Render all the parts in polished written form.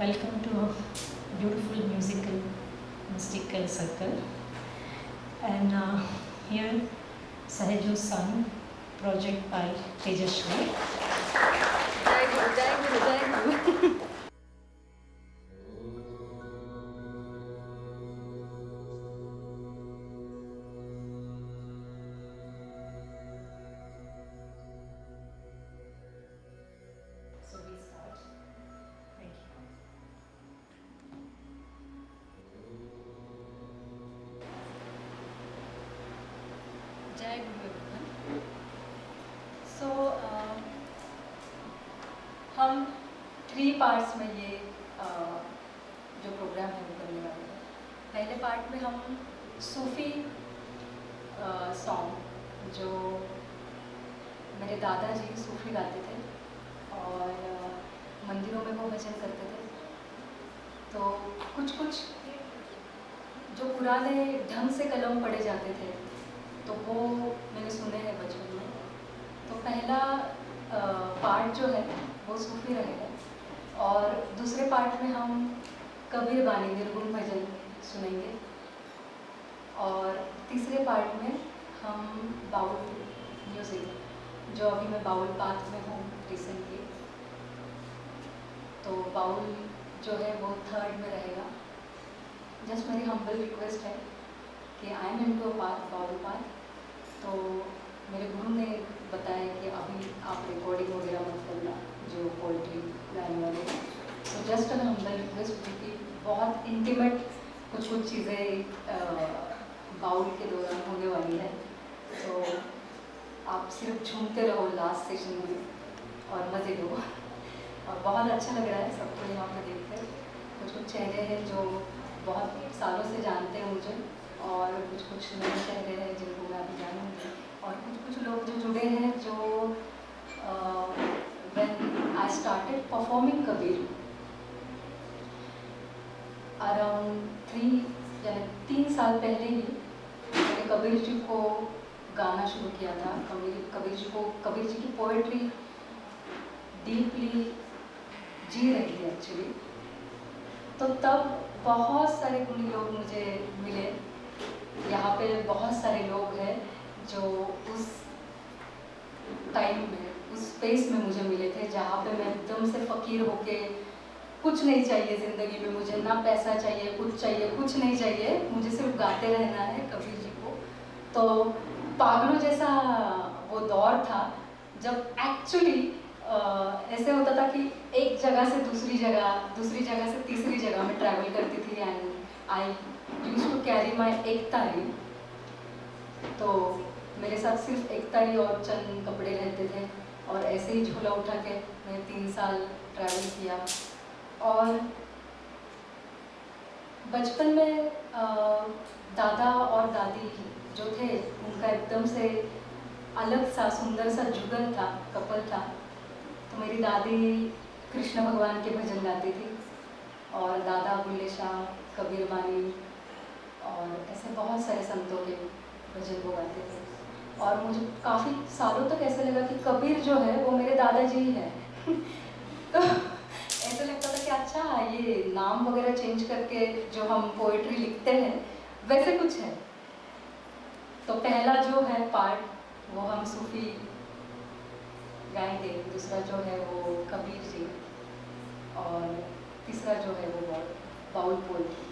Welcome to a beautiful musical mystical circle. And here, Sahaju's son, project by Tejashri. Jai Guru, Jai Guru, Jai Guru. So we start. Thank you. जय गुरु everyone. So हम 3 parts में ये जो programme है वो करने वाले हैं. पहले पार्ट में हम सूफी सॉन्ग जो मेरे दादाजी सूफी गाते थे और मंदिरों में वो भजन करते थे, तो कुछ कुछ जो पुराने ढंग से कलम पढ़े जाते थे तो वो मैंने सुने हैं बचपन में. तो पहला पार्ट जो है वो सूफी रहेगा और दूसरे पार्ट में हम कबीर बानी निर्गुण भजन सुनेंगे और तीसरे पार्ट में हम बाउल म्यूज़िक, जो अभी मैं बाउल पाथ में हूँ रिसेंटली, तो बाउल जो है वो थर्ड में रहेगा. जस्ट मेरी हम्बल रिक्वेस्ट है कि I am into a path, Baul path. तो मेरे गुरु ने बताया कि अभी आप रिकॉर्डिंग वगैरह मत करना जो पोइट्री गाने वाले. So just a humble request, क्योंकि बहुत इंटीमेट कुछ कुछ चीज़ें बाउल के दौरान होने वाली है. तो आप सिर्फ झूमते रहो लास्ट सेशन में और मज़े लो. और बहुत अच्छा लग रहा है सबको यहाँ पर देखकर. कुछ कुछ चेहरे हैं जो बहुत सालों से जानते हैं मुझे और कुछ कुछ नए चेहरे हैं जिनको मैं अभी जानूँगी, और कुछ कुछ लोग जो जुड़े हैं जो when I started performing Kabir around 3 साल पहले ही मैंने कबीर जी को गाना शुरू किया था. कबीर जी की पोएट्री डीपली जी रही थी एक्चुअली. तो तब बहुत सारे गुणी लोग मुझे मिले. यहाँ पे बहुत सारे लोग हैं जो उस टाइम में, उस स्पेस में मुझे मिले थे जहाँ पे मैं एकदम से फ़कीर होके, कुछ नहीं चाहिए ज़िंदगी में मुझे, ना पैसा चाहिए, कुछ नहीं चाहिए, मुझे सिर्फ गाते रहना है कबीर जी को. तो पागलों जैसा वो दौर था जब एक्चुअली ऐसे होता था कि एक जगह से दूसरी जगह से तीसरी जगह में ट्रैवल करती थी. And I used to carry my एकतारी. तो मेरे साथ सिर्फ एकतारी और चंद कपड़े रहते थे और ऐसे ही झोला उठा के मैंने 3 साल ट्रैवल किया. और बचपन में दादा और दादी जो थे उनका एकदम से अलग सा सुंदर सा जुगल था, कपल था. तो मेरी दादी कृष्ण भगवान के भजन गाती थी और दादा बुल्ले शाह, कबीर बानी और ऐसे बहुत सारे संतों के भजन वो गाते थे. और मुझे काफ़ी सालों तक ऐसा लगा कि कबीर जो है वो मेरे दादाजी ही है. तो ऐसा लगता था कि अच्छा ये नाम वगैरह चेंज करके जो हम पोएट्री लिखते हैं वैसे कुछ है. तो पहला जो है पार्ट वो हम सूफी गाएंगे, दूसरा जो है वो कबीर जी और तीसरा जो है वो बाउल पोएट्री.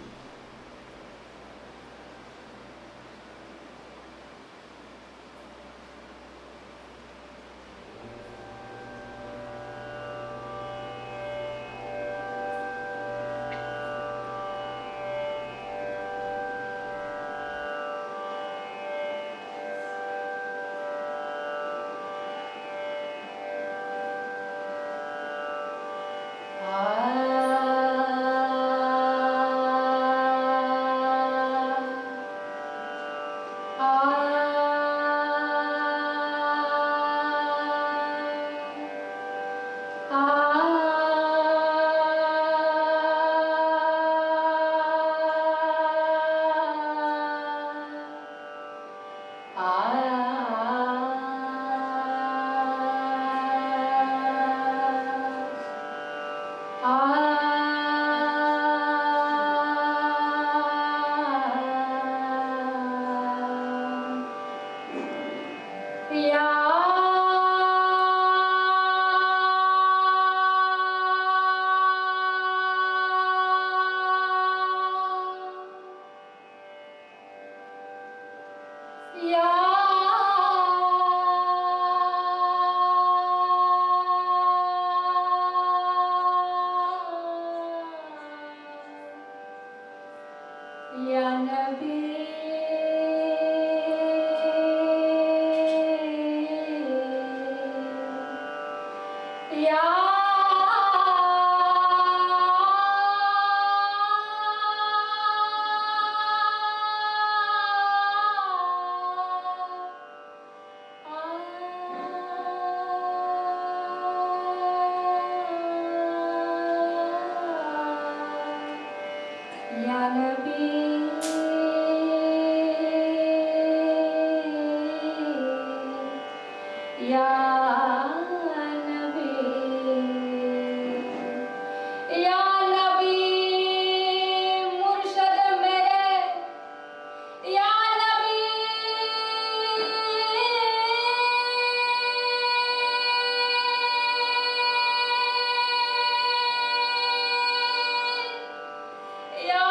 या नबी या नबी या नबी मुर्शद मेरे या नबी या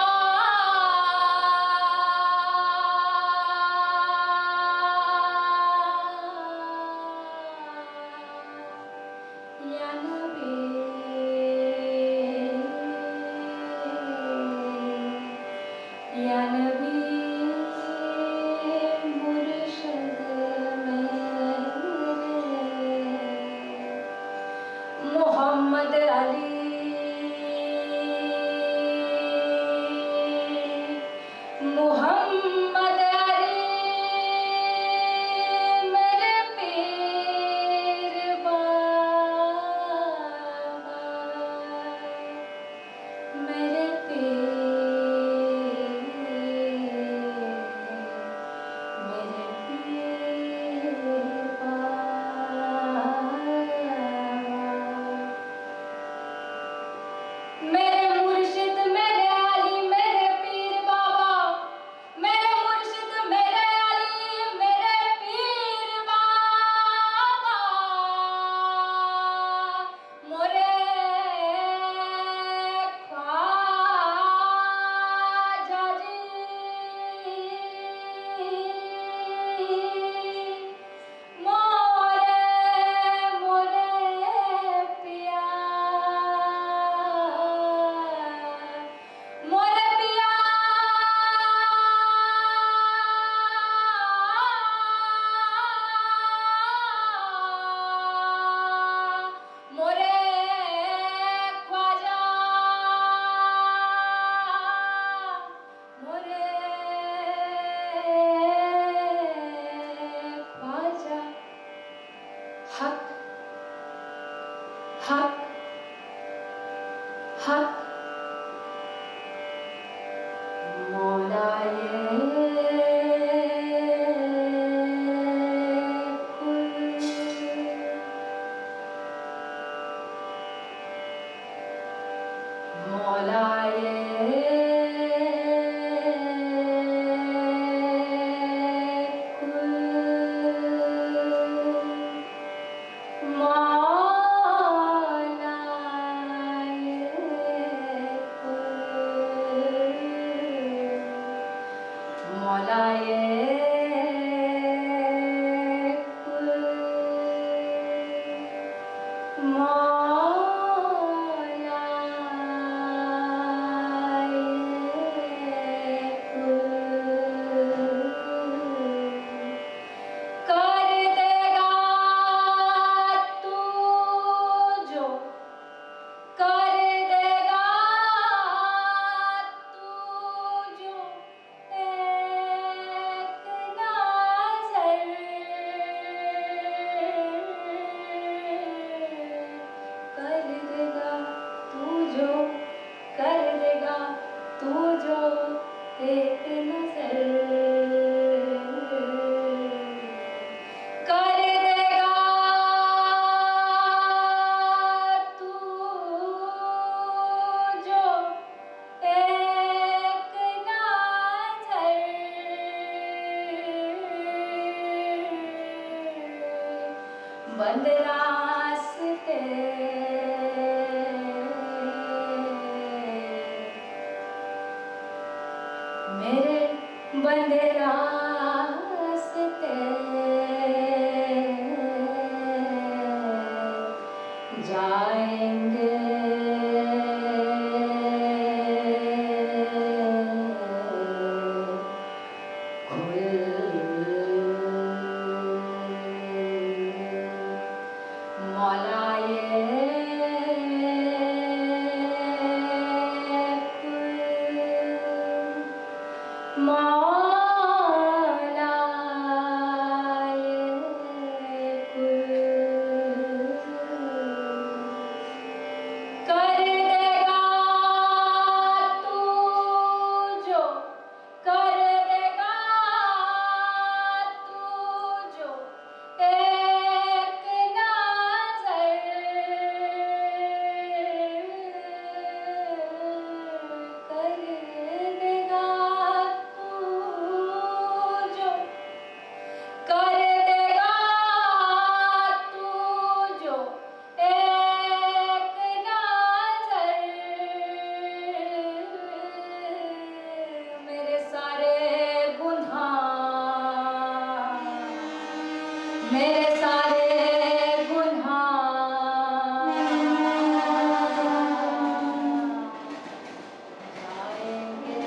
या नबी या नबी मुर्शद मेरे मोहम्मद अली मोहम्मद अली मेरे पीर बाबा मेरे पीर बाबा मेरे मुर्शिद मेरे अली मेरे पीर बाबा मेरे मुर्शिद मेरे अली मेरे पीर बाबा मोरे ख्वाजा जी मोरे मोरे पिया मोरे पिया मोरे ख्वाजा मोरे ख्वाजा हक हक हक मौलाए कुल मौलाए कुल मौलाए कुल मौलाए कुल कर देगा तू जो कर देगा तू जो एक नजर कर देगा तू जो कर देगा तू जो एक नजर कर देगा तू जो एक नजर बंद रास्ते मेरे बंद रास्ते जाएंगे खुल मौलाए मेरे सारे गुनाह जाएंगे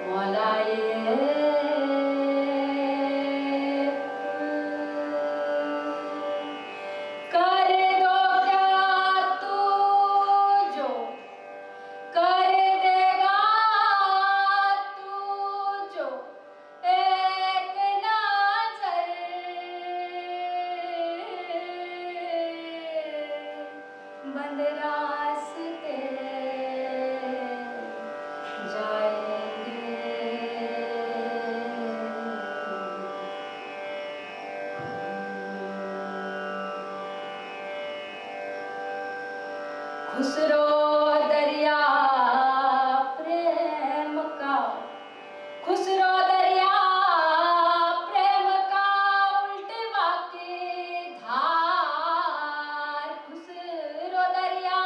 मौला कर दो क्या तू जो कर देगा तू जो एक नजर बंद रास्ते जाएंगे खुसरो दरिया प्रेम का खुसरो दरिया प्रेम का उल्टवा की धार खुसरो दरिया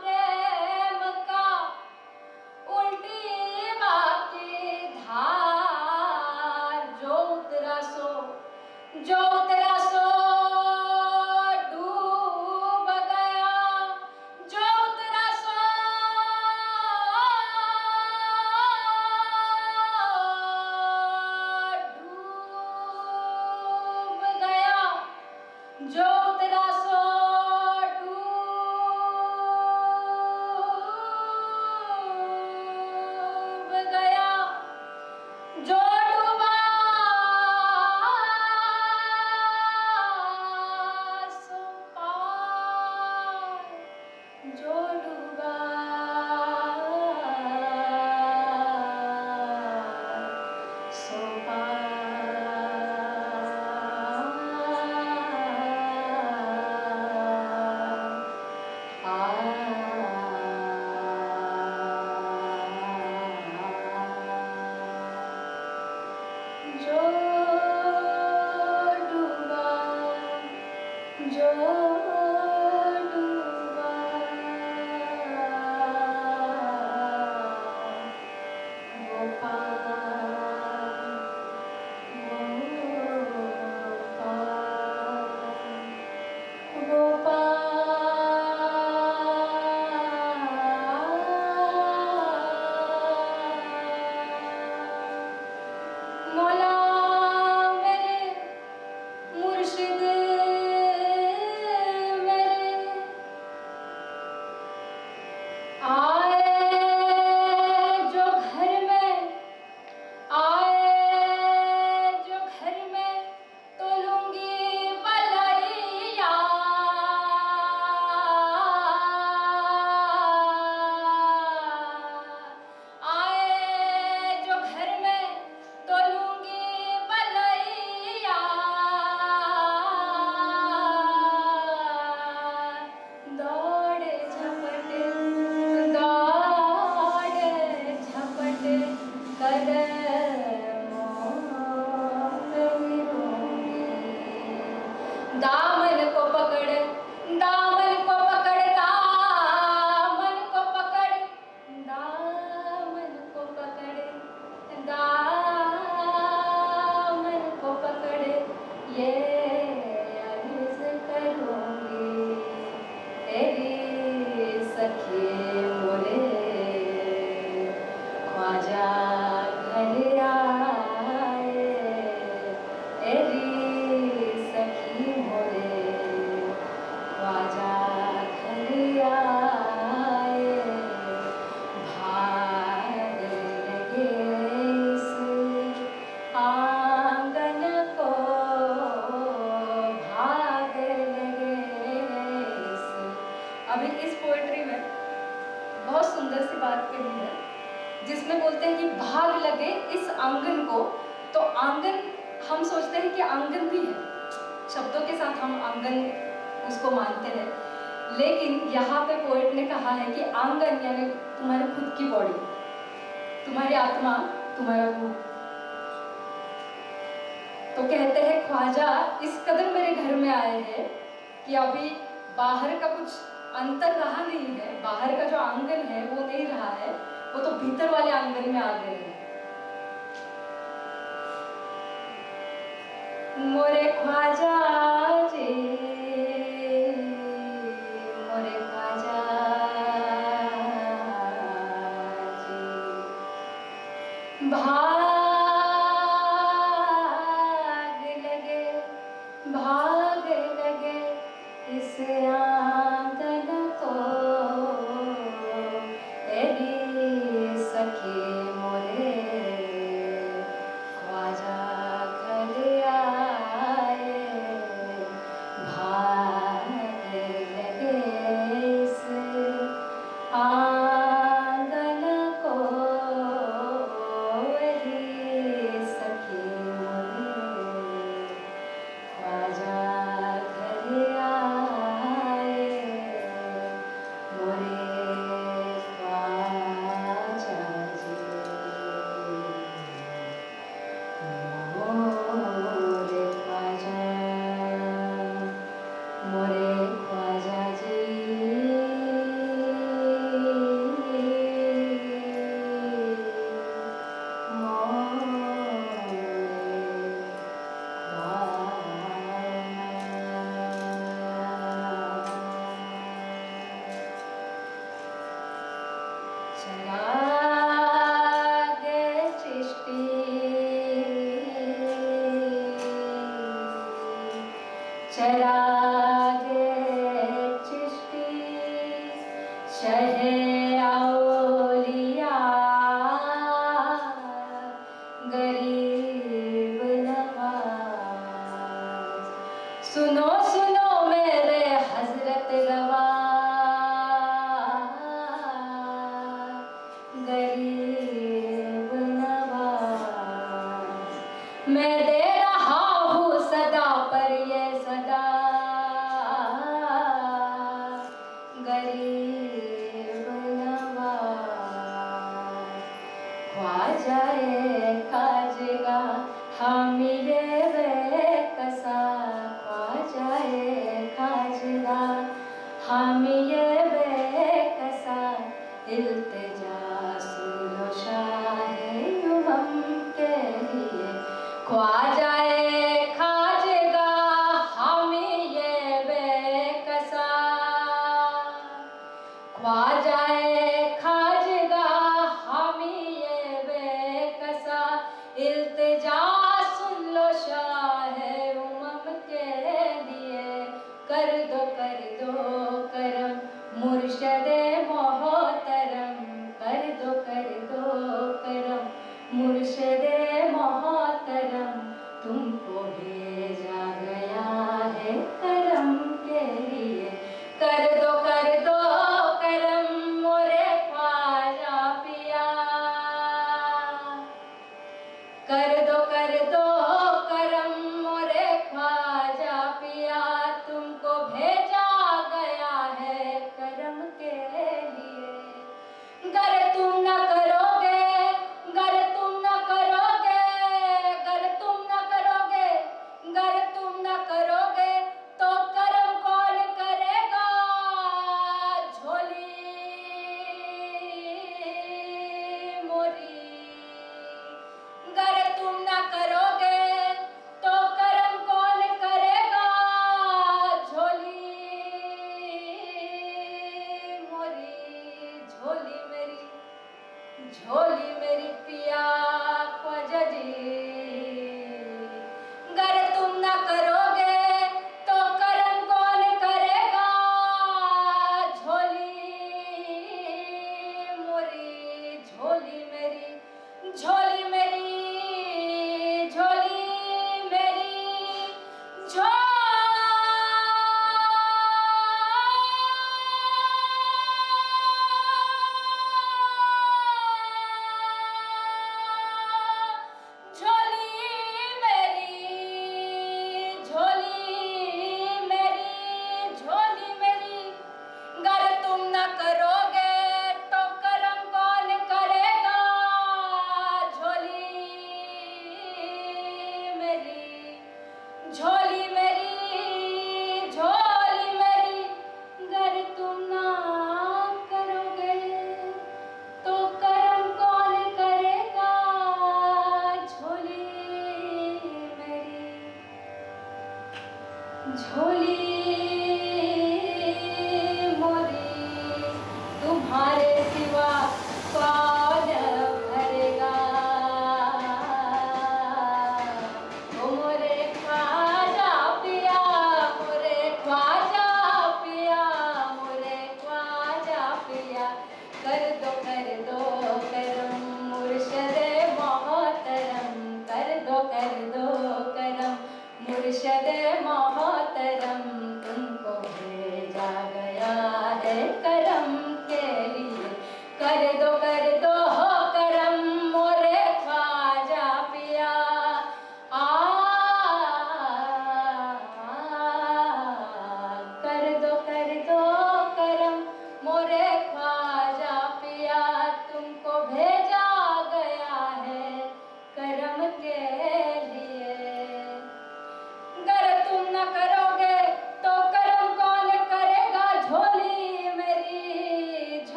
प्रेम का उल्टवा की धार जो उतरा सो डूब गया जो उतरा सो डूब गया जो उतरा सो डूब गया जो डूबा सो पार जो डूबा सो जो डूबा जो डूबा वो पार वो मौला मेरे मुर्शिद मेरे आए जो घर में तो लूंगी बलैया आए जो घर में तो लूंगी बलैया दौड़े झपटे कदमों पे गिरूंगी दामन को पकड़ दामन को पकड़ दामन को पकड़ दामन को पकड़ दामन को पकड़ ये अर्ज करूंगी तेरी सखी मोरे ख्वाजा घर आए तेरी सखी मोरे ख्वाजा घर आए भाग लगे इस आंगन को भाग लगे इस अभी इस पोएट्री में बहुत सुंदर सी बात कही है जिसमें बोलते हैं कि भाग लगे इस आंगन को। तो आंगन हम सोचते हैं कि आंगन भी है, शब्दों के साथ हम आंगन उसको मानते हैं। लेकिन यहाँ पे पोएट ने कहा है कि आंगन यानी तुम्हारी खुद की बॉडी, तुम्हारी आत्मा, तुम्हारा रूह। तो कहते हैं ख्वाजा इस कदर मेरे घर में आए हैं कि अभी बाहर का कुछ अंतर रहा नहीं है, बाहर का जो आंगन है वो नहीं रहा है, वो तो भीतर वाले आंगन में आ गए हैं। मोरे ख्वाजा जी, मोरे ख्वाजा जी, भाग लगे, भाग लगे इस आंगन को, तेरी सखी मोरे ख्वाजा घर आए, भाग लगे इस आंगन को, तेरी सखी मोरे ख्वाजा घर आए, मोरे ख्वाजा जी, मोरे ख्वाजा, मोरे ख्वाजा जी, चरागे चिश्ती, चरागे चिश्ती, शहे औलिया, गरीब नवाज, सुनो सुनो मेरे हजरत रवा, गरीब नवाज, मैं दे रहा हूँ सदा पर ये सदा, गरीब नवाज, ख्वाजाए खाजगा हामिले बेकसा, ख्वाजाए खाजगा हामिले बेकसा, इल्तिजा सुन लो शाहे उमम के लिए, ख्वाजाए खाजगा हामिले बेकसा, ख्वाजाए खाजगा हामिले बेकसा, इल्तिजा सुन लो शाहे उमम के लिए, कर दो करम मुर्शदे मोहतरम, कर दो करम मुर्शदे मोहतरम, तुमको भेजा गया है करम के लिए, कर दो करम मोरे ख्वाजा पिया, कर दो करम मोरे ख्वाजा पिया, तुमको भेजा गया है करम के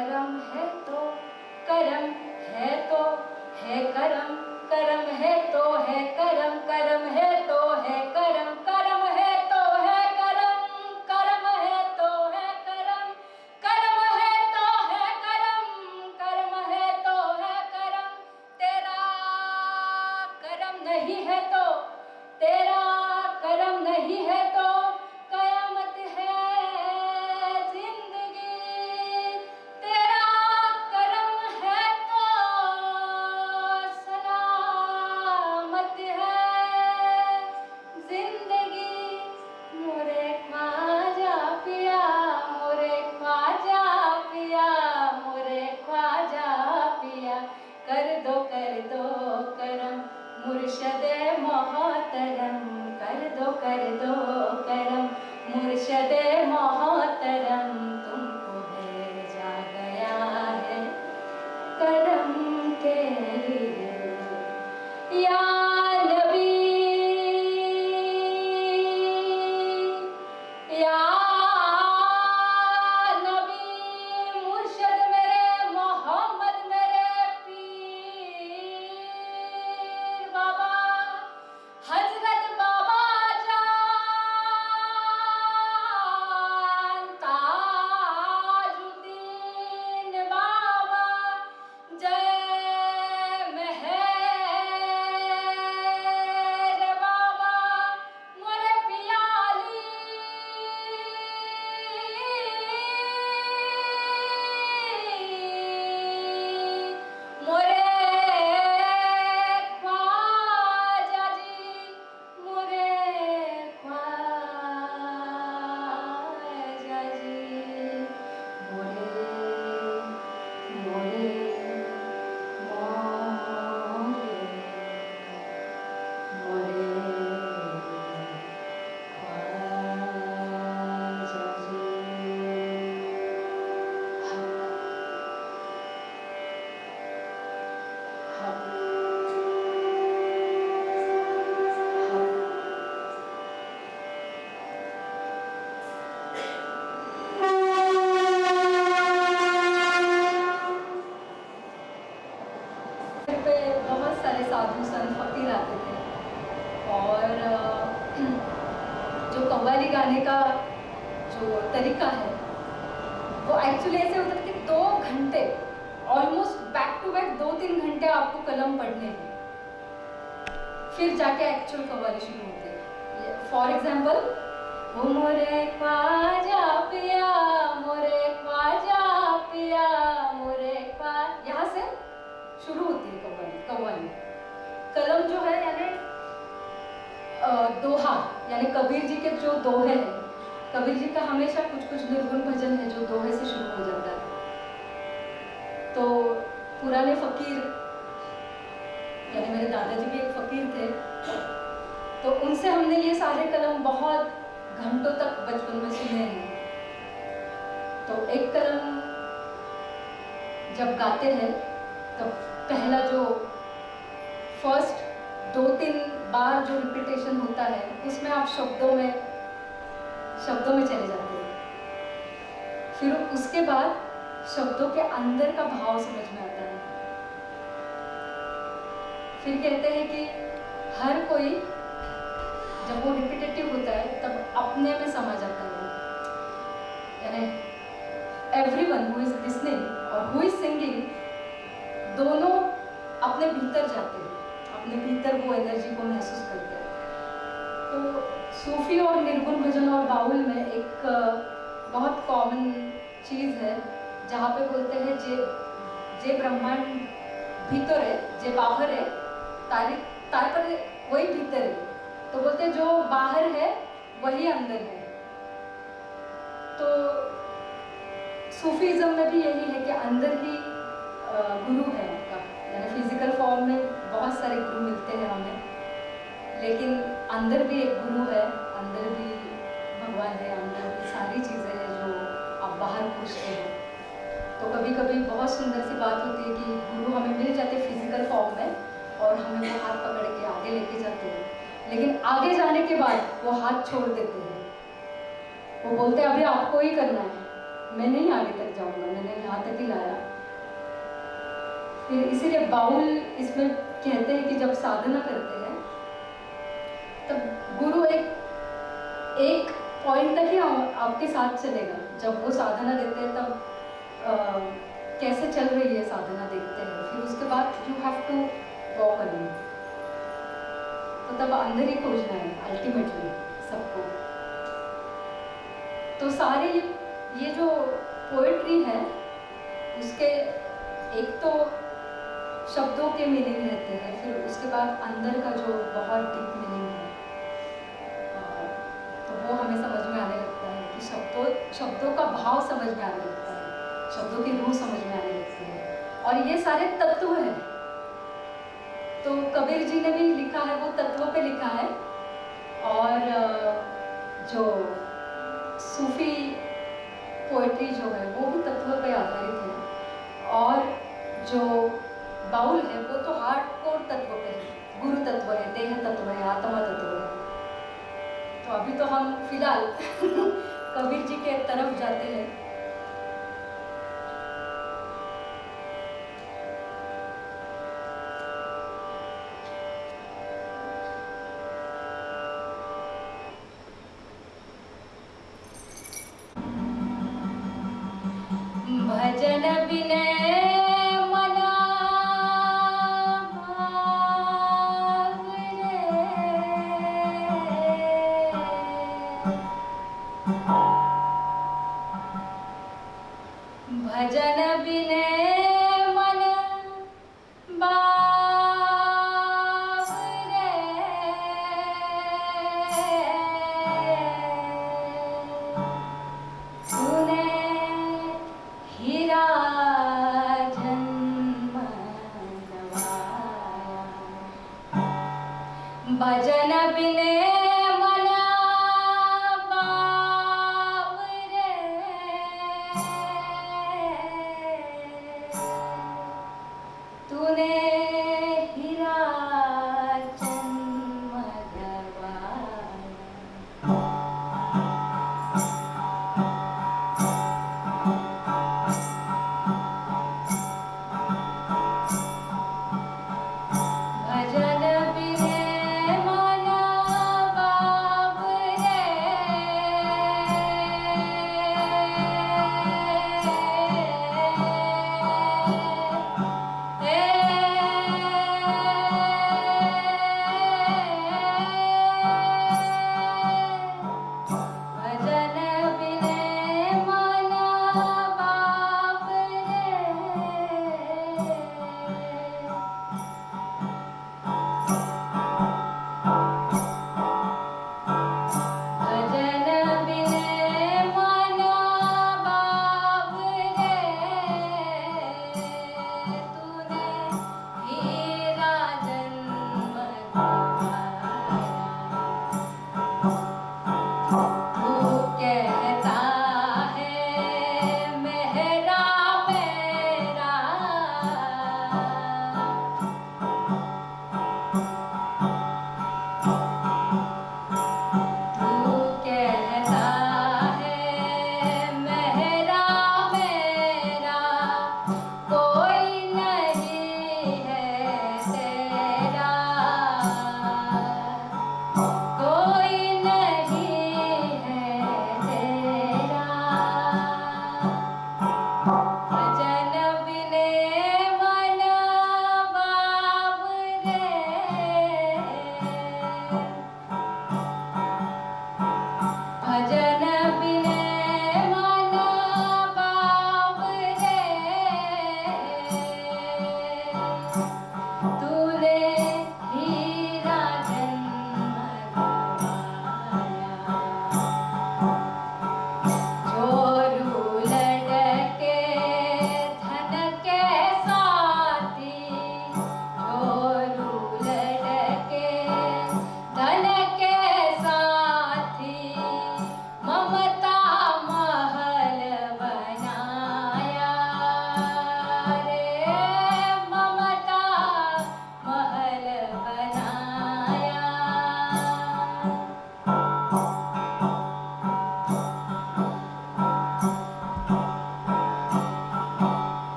करम है तो करम है तो है करम करम है तो है करम करम है तो है करम करम है तो है करम करम है तो है करम कर्म है तो है कर्म कर्म है तो है कर्म तेरा कर्म नहीं है तो तेरा कर्म नहीं है तो कयामत है जिंदगी तेरा कर्म है तो सलामत है जिंदगी मोरे ख्वाजा पिया मोरे ख्वाजा पिया मोरे ख्वाजा पिया कर दो करम मुर्शदे मोहतरम कर दो करम मुर्शदे मोहतरम तुमको भेजा गया है करम के लिए या नबी या नबी मुर्शद मेरे मोहम्मद मेरे पीर बाबा हजरत बाबा जान ताजुद्दीन बाबा जय मेहर बाबा मोरे पियाली मोरे ख्वाजा जी मोरे ख्वाजा जी मोरे मोरे मोरे ख्वाजा जी पे बहुत सारे साधु संत फकीर आते थे और जो कव्वाली गाने का जो तरीका है वो एक्चुअली ऐसे होता था कि 2 घंटे ऑलमोस्ट बैक टू बैक 2-3 घंटे आपको कलम पढ़ने हैं फिर जाके एक्चुअल कव्वाली शुरू होती है। फॉर एग्जाम्पल हो मोरे ख्वाजा पिया मोरे ख्वाजा पिया मोरे ख्वाजा यहाँ से शुरू होती है कव्वाली कलम जो है यानी दोहा यानी कबीर जी के जो दोहे हैं कबीर जी का हमेशा कुछ निर्गुण भजन है जो दोहे से शुरू हो जाता है। तो पुराने फकीर यानी मेरे दादाजी भी एक फकीर थे तो उनसे हमने ये सारे कलम बहुत घंटों तक बचपन में सुने हैं। तो एक कलम जब गाते हैं तो पहला जो फर्स्ट 2-3 बार जो रिपीटेशन होता है उसमें आप शब्दों में चले जाते हैं। फिर उसके बाद शब्दों के अंदर का भाव समझ में आता है। फिर कहते हैं कि हर कोई जब वो रिपीटेटिव होता है तब अपने में समा जाता है यानी everyone who is listening और who is singing दोनों अपने भीतर जाते हैं अपने भीतर वो एनर्जी को महसूस करते हैं। तो सूफी और निर्गुण भजन और बाउल में एक बहुत कॉमन चीज़ है जहाँ पे बोलते हैं जे ब्रह्मांड भीतर है जे बाहर है तार पर वही भीतर है। तो बोलते हैं जो बाहर है वही अंदर है। तो सूफीज़म में भी यही है कि अंदर ही गुरु है आपका यानी फिजिकल फॉर्म में बहुत सारे गुरु मिलते हैं हमें लेकिन अंदर भी एक गुरु है अंदर भी भगवान है अंदर भी सारी चीज़ें हैं जो आप बाहर पूछते हो। तो कभी कभी बहुत सुंदर सी बात होती है कि गुरु हमें मिल जाते फिजिकल फॉर्म में और हमें वो हाथ पकड़ के आगे लेके जाते हैं लेकिन आगे जाने के बाद वो हाथ छोड़ देते हैं। वो बोलते हैं अभी आपको ही करना है मैं नहीं आगे तक जाऊंगा, मैंने यहाँ तक ही लाया। फिर इसीलिए बाउल इसमें कहते हैं कि जब साधना करते हैं तब गुरु एक पॉइंट तक ही आपके साथ चलेगा। जब वो साधना देते हैं तब कैसे चल रही है साधना देखते हैं, फिर उसके बाद you have to walk alone. तो तब अंदर ही खोजना है अल्टीमेटली सबको। तो सारे ये जो पोएट्री है उसके एक तो शब्दों के मीनिंग रहते हैं, फिर उसके बाद अंदर का जो बहुत डीप मीनिंग है तो वो हमें समझ में आने लगता है कि शब्दों का भाव समझ में आने लगता है, शब्दों की रूह समझ में आने लगती है। और ये सारे तत्व हैं। तो कबीर जी ने भी लिखा है, वो तत्वों पे लिखा है। और जो सूफी पोएट्री जो है वो भी तत्व पे आधारित है। और जो बाउल है वो तो हार्डकोर तत्व पे है, गुरु तत्व है, देह तत्व है, आत्मा तत्व है। तो अभी तो हम फिलहाल कबीर जी के तरफ जाते हैं। भजन विनय मना भाव रे, भजन विनय मन भाव रे, सुने हीरा जन्म नवाया। भजन विनय मन भाव रे, तूने हीरा जन्म भजन विनय मना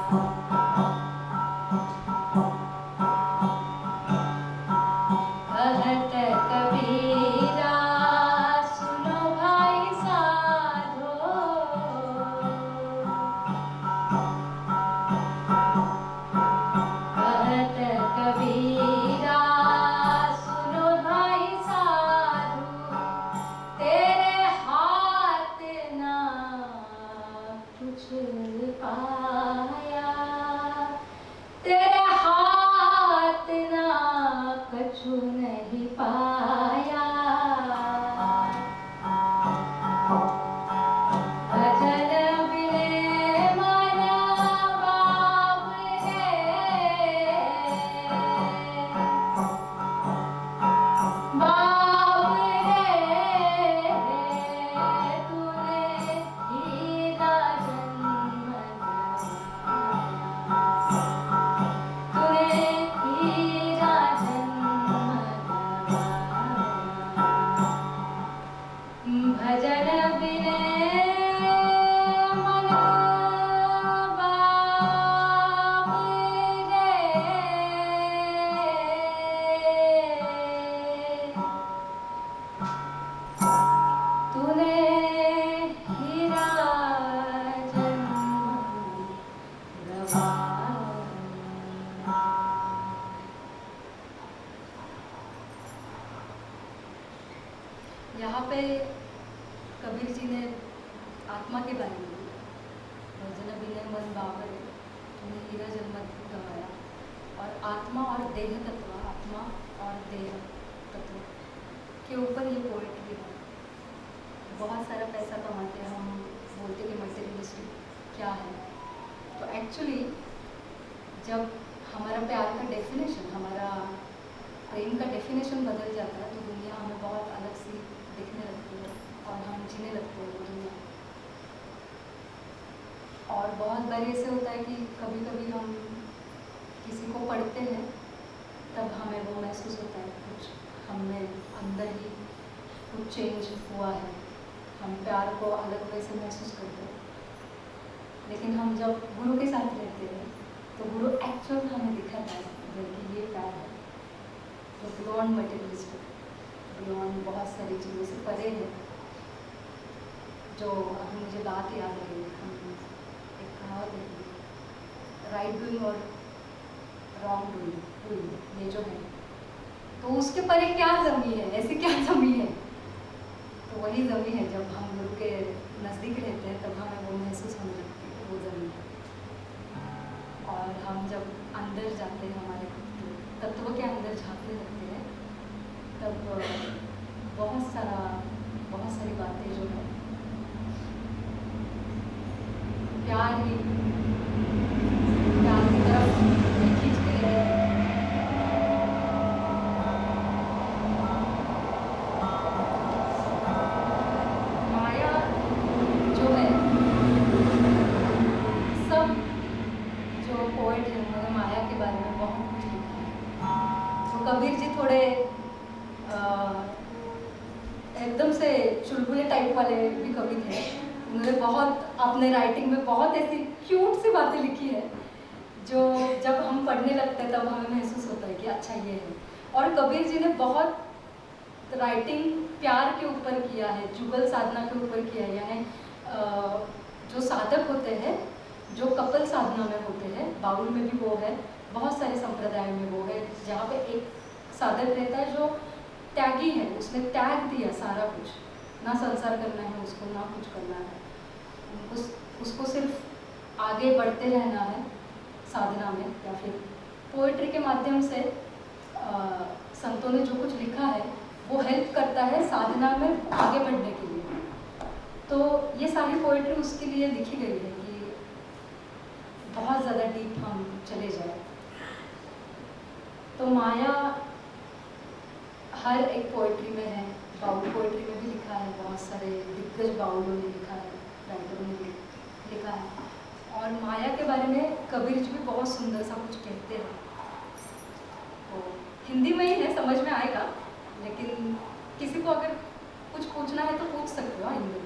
कहत कबीरा सुनो भाई साधो, कहत कबीरा सुनो भाई साधो, तेरे हाथ ना कुछ पाया, तेरे हाथ ना कछु नहीं पाया। भजन बिने मन बावरे, बावरे तूने हीरा जन्म तूने हीरा जन्म भजन बिने मन बावरे, तूने हीरा जन्म गवाया। यहाँ पे कबीर जी ने आत्मा के बारे में बोला, भजन बिने मन बावरे तूने हीरा जन्म गवाया। और आत्मा और देह तत्व, आत्मा और देह तत्व के ऊपर ये पोएट्री है। बहुत सारा पैसा कमाते हैं हम, बोलते कि मटेरियलिस्टिक क्या है, तो एक्चुअली जब हमारा प्यार का डेफिनेशन, हमारा प्रेम का डेफिनेशन बदल जाता है तो दुनिया हमें बहुत अलग सी दिखने लगती है और हम जीने लगते हैं वो दुनिया। और बहुत बार ऐसे होता है कि कभी कभी हम किसी को पढ़ते हैं तब हमें वो महसूस होता है कुछ हमें अंदर ही कुछ चेंज हुआ है, हम प्यार को अलग वे से महसूस करते हैं। लेकिन हम जब गुरु के साथ रहते हैं तो गुरु एक्चुअल हमें दिखाता है कि ये प्यार है, तो बियॉन्ड मटेरियलिस्टिक, बियॉन्ड बहुत सारी चीज़ों से परे है। जो अभी मुझे बात याद रही, हम एक कहावत है, राइट डूइंग और रॉन्ग डूइंग, ये जो है तो उसके परे क्या जमी है, ऐसी क्या जमी है, तो वही जमी है। जब हम गुरु के नज़दीक रहते हैं तब हमें वो महसूस होने लगती है वो जमी। और हम जब अंदर जाते हैं, हमारे तत्व के अंदर झांकने लगते हैं, तब बहुत सारी बातें जो है प्यार की तरफ खींचती है। माया जो है, सब जो पोएट है उन्होंने माया के बारे में बहुत कुछ लिखा है। तो कबीर जी थोड़े एकदम से चुलबुले टाइप वाले भी कवि थे। उन्होंने बहुत अपने राइटिंग में बहुत ऐसी क्यूट सी बातें लिखी है जो जब हम पढ़ने लगते हैं तब हमें महसूस होता है कि अच्छा ये है। और कबीर जी ने बहुत राइटिंग प्यार के ऊपर किया है, जुगल साधना के ऊपर किया है। यानी जो साधक होते हैं, जो कपल साधना में होते हैं, बाउल में भी वो है, बहुत सारे संप्रदाय में वो है, जहाँ पे एक साधक रहता है जो त्यागी है, उसने त्याग दिया सारा कुछ, ना संसार करना है उसको, ना कुछ करना है, उसको सिर्फ आगे बढ़ते रहना है साधना में। या फिर पोएट्री के माध्यम से संतों ने जो कुछ लिखा है वो हेल्प करता है साधना में आगे बढ़ने के लिए। तो ये सारी पोएट्री उसके लिए लिखी गई है कि बहुत ज़्यादा डीप हम चले जाए। तो माया हर एक पोएट्री में है, बाउल पोएट्री में भी लिखा है, बहुत सारे दिग्गज बाउलों ने लिखा है, राइटरों ने लिखा है। और माया के बारे में कबीर जी भी बहुत सुंदर सा कुछ कहते हैं। तो हिंदी में ही है, समझ में आएगा, लेकिन किसी को अगर कुछ पूछना है तो पूछ सकते हो हिंदी में।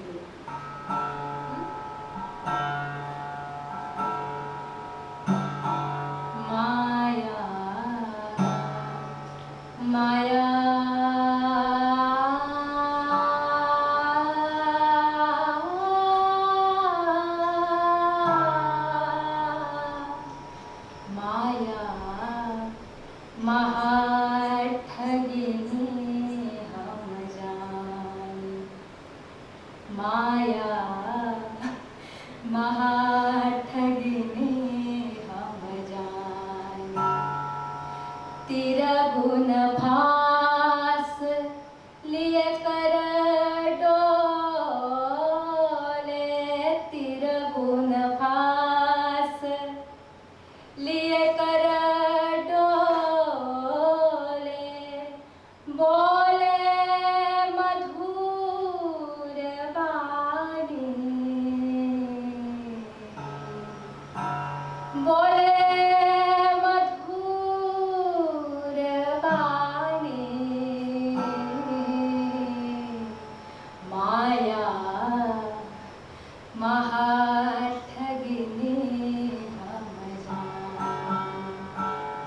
बोले मधुर बानी माया महाठगिनी हम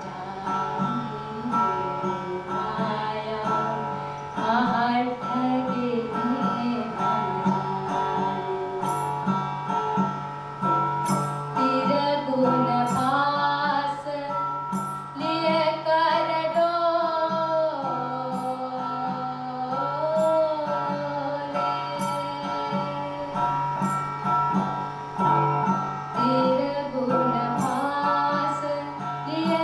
जानी माया महाठगिनी हम तेरे गुण पास लिए कर तेरे गुण पास लिए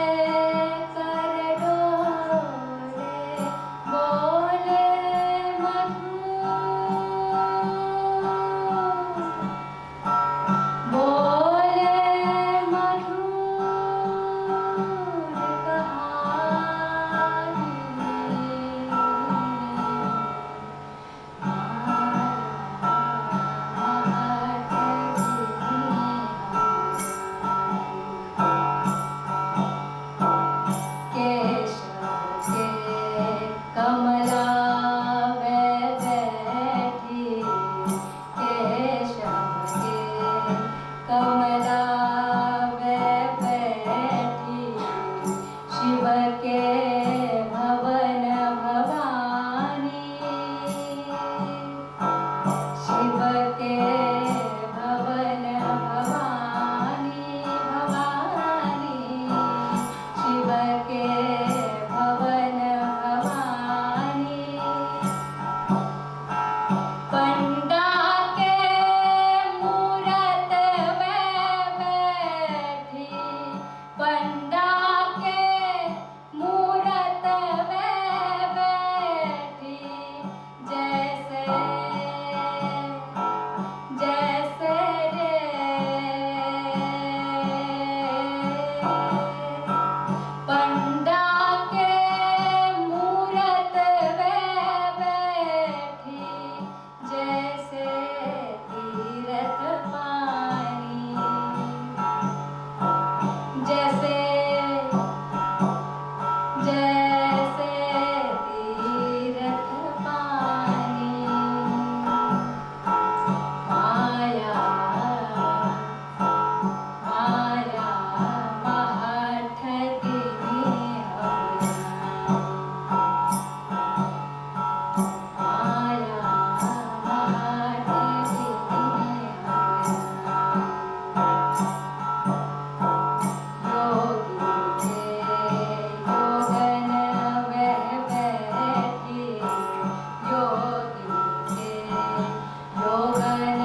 कर डोले बोले बोले मधुर केशव के कमला में बैठी केशव के कमला में बैठी शिव के भवन भवानी शिव के भवन भवानी भवानी शिव के भवन भवानी पंडा के मूरत में बैठी पंडा के मूरत में बैठी जैसे जैसे रे पंडा के मूरत में बैठी जैसे तीरथ पानी जैसे जैसे तीरथ पानी माया माया महाठगिनी हम माया महाठगिनी योगी के योगन वह बैठी योगी के योगन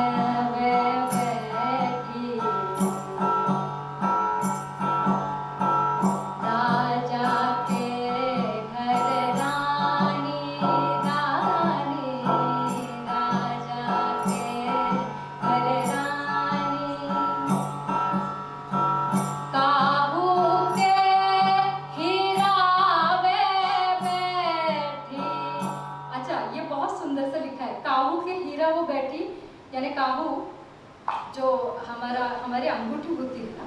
वह बैठी राजा के घर रानी रानी राजा के घर रानी काबू के हीरावे बैठी अच्छा ये बहुत सुंदर से लिखा है काबू के हीरा वो बैठी यानी काबू जो हमारी अंगूठी होती है ना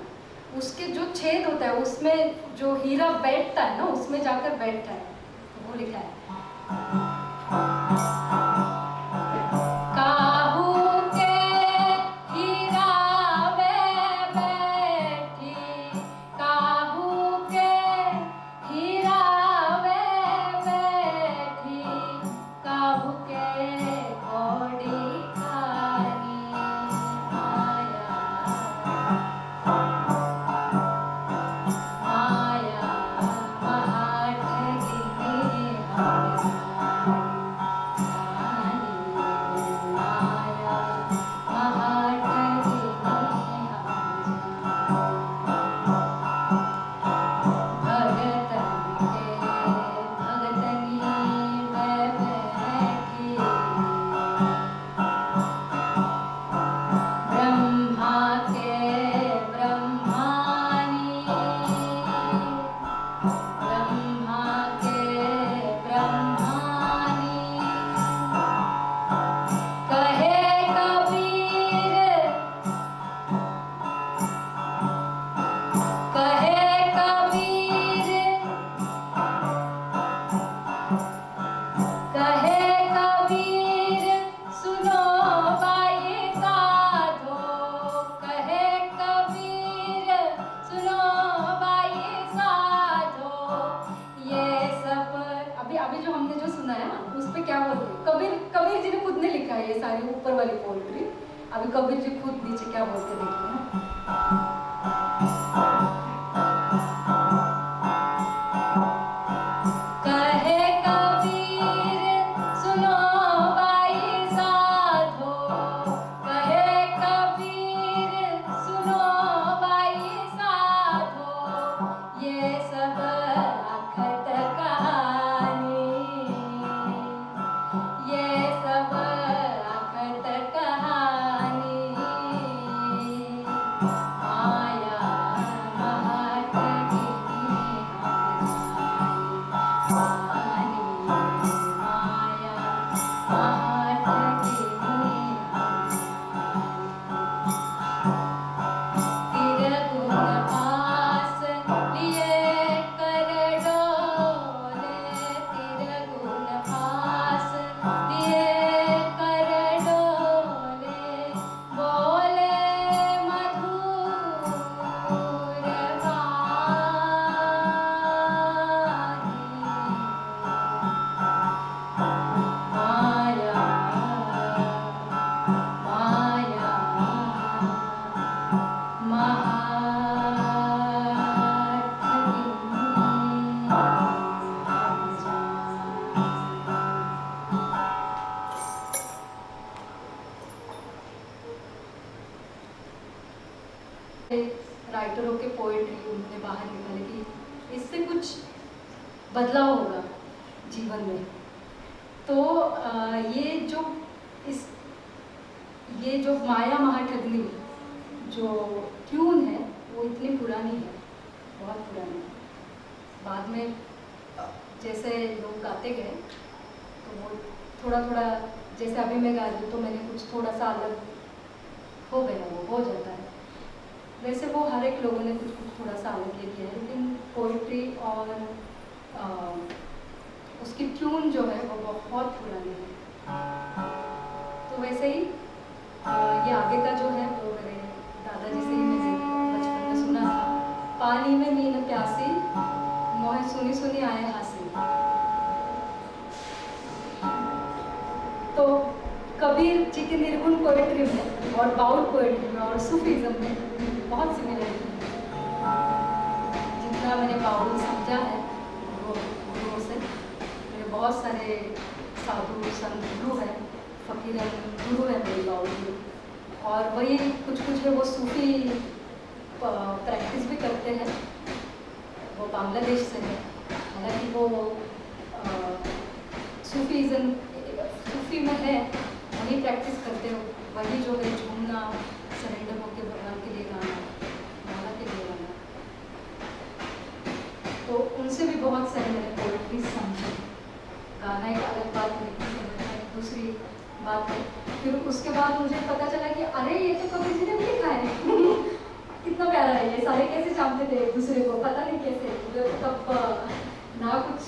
उसके जो छेद होता है उसमें जो हीरा बैठता है ना उसमें जाकर बैठता है तो वो लिखा है काबू के हीरावे बैठी काबू के हीरावे बैठी काबू के घोड़ी खानी माया माया महाठगिनी हम क्या बोलते हैं, कबीर कबीर जी ने खुद ने लिखा है ये सारी ऊपर वाली पोएट्री। अभी कबीर जी खुद नीचे क्या बोलते हैं देखते हैं। कहे कबीर सुनो भाई साधो, कहे कबीर सुनो भाई साधो, ये सब अखत कहानी, ये सब अखत कहानी, माया महत राइटरों के पोएट्री उन्होंने बाहर निकाले कि इससे कुछ बदलाव होगा जीवन में। तो ये जो माया महाठगनी जो ट्यून है वो इतनी पुरानी है, बहुत पुरानी है। बाद में जैसे लोग गाते गए तो वो थोड़ा थोड़ा, जैसे अभी मैं गा रही हूँ तो मैंने कुछ थोड़ा सा अलग हो गया, वो हो जाता है। वैसे वो हर एक लोगों ने कुछ कुछ थोड़ा सा अलग ले किया है, लेकिन पोइट्री और उसकी ट्यून जो है वो बहुत पुरानी है। तो वैसे ही ये आगे का जो है वो मेरे दादाजी से ही मैंने बचपन में सुना था। पानी में मीन प्यासी, मोहे सुनी सुनी आए हासी। तो कबीर जी के निर्गुण पोएट्री में और बाउल पोएट्री में और सूफीज़म में बहुत सिमिलरिटी है। जितना मैंने बाउल समझा है वो गुरुओं से, मेरे बहुत सारे साधु संत गुरु हैं, फकीर गुरु है मेरे बाउल में, और वही कुछ कुछ है वो सूफी प्रैक्टिस भी करते हैं। वो बांग्लादेश से है, हालांकि वो सूफी में है, वही प्रैक्टिस करते हो, वही जो है झूमना, सरेंडर होकर भगवान के लिए गाना, माला के लिए गाना। तो उनसे भी बहुत सारे मैंने पोएट्री समझे। गाना एक अलग बात है, लेकिन समझना एक दूसरी बात है। फिर उसके बाद मुझे पता चला कि अरे ये तो कबीर जी ने भी लिखा है। कितना प्यारा है, ये सारे कैसे जानते थे एक दूसरे को, पता नहीं कैसे। तब ना कुछ